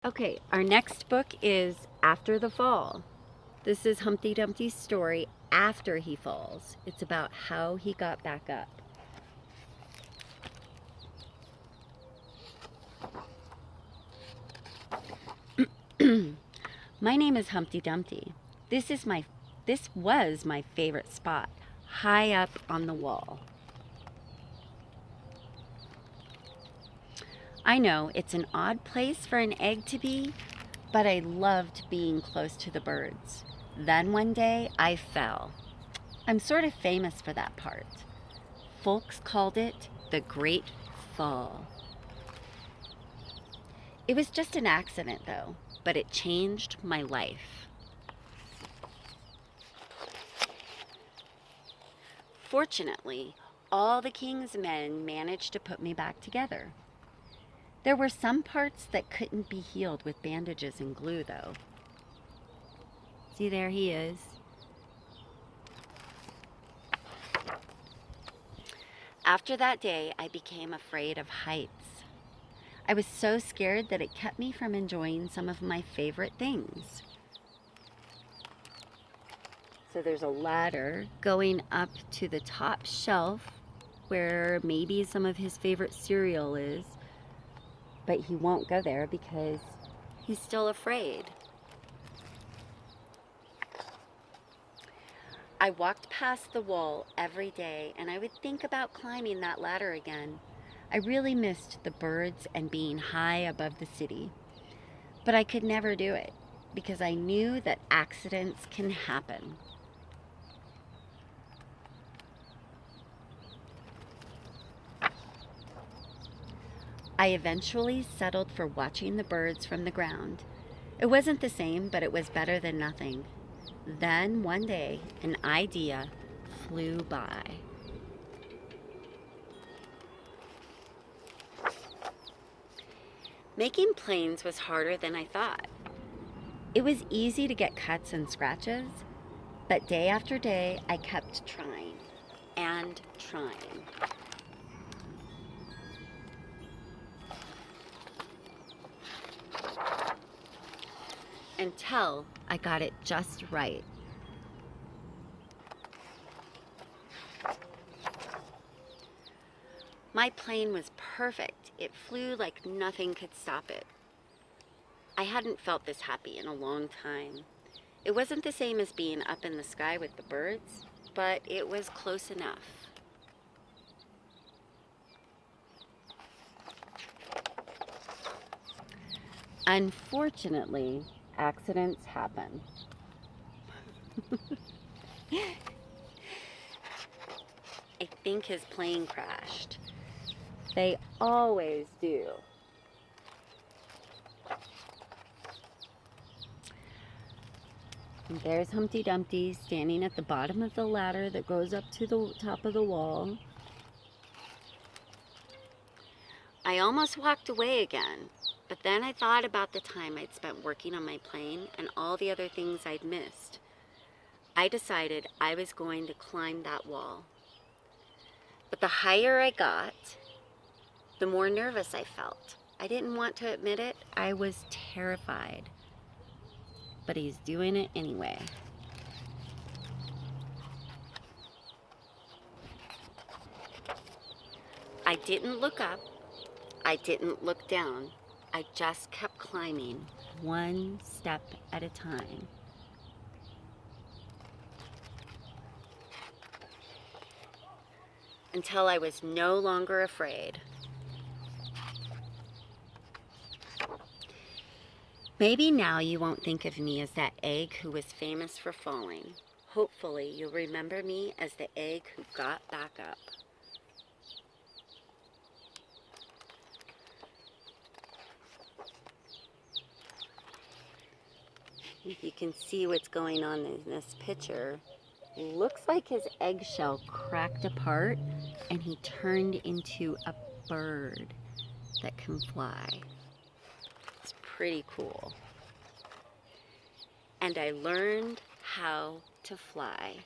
Okay, our next book is After the Fall. This is Humpty Dumpty's story after he falls. It's about how he got back up. My name is Humpty Dumpty. This was my favorite spot, high up on the wall. I know it's an odd place for an egg to be, but I loved being close to the birds. Then one day I fell. I'm sort of famous for that part. Folks called it the Great Fall. It was just an accident though, but it changed my life. Fortunately, all the king's men managed to put me back together. There were some parts that couldn't be healed with bandages and glue though. See, there he is. After that day, I became afraid of heights. I was so scared that it kept me from enjoying some of my favorite things. So there's a ladder going up to the top shelf where maybe some of his favorite cereal is, but he won't go there because he's still afraid. I walked past the wall every day and I would think about climbing that ladder again. I really missed the birds and being high above the city, but I could never do it because I knew that accidents can happen. I eventually settled for watching the birds from the ground. It wasn't the same, but it was better than nothing. Then one day, an idea flew by. Making planes was harder than I thought. It was easy to get cuts and scratches, but day after day, I kept trying and trying. Until I got it just right. My plane was perfect. It flew like nothing could stop it. I hadn't felt this happy in a long time. It wasn't the same as being up in the sky with the birds, but it was close enough. Unfortunately, accidents happen. I think his plane crashed. They always do. And there's Humpty Dumpty standing at the bottom of the ladder that goes up to the top of the wall. I almost walked away again, but then I thought about the time I'd spent working on my plane and all the other things I'd missed. I decided I was going to climb that wall. But the higher I got, the more nervous I felt. I didn't want to admit it. I was terrified. But he's doing it anyway. I didn't look up. I didn't look down. I just kept climbing, one step at a time. Until I was no longer afraid. Maybe now you won't think of me as that egg who was famous for falling. Hopefully you'll remember me as the egg who got back up. You can see what's going on in this picture. Looks like his eggshell cracked apart and he turned into a bird that can fly. It's pretty cool. And I learned how to fly.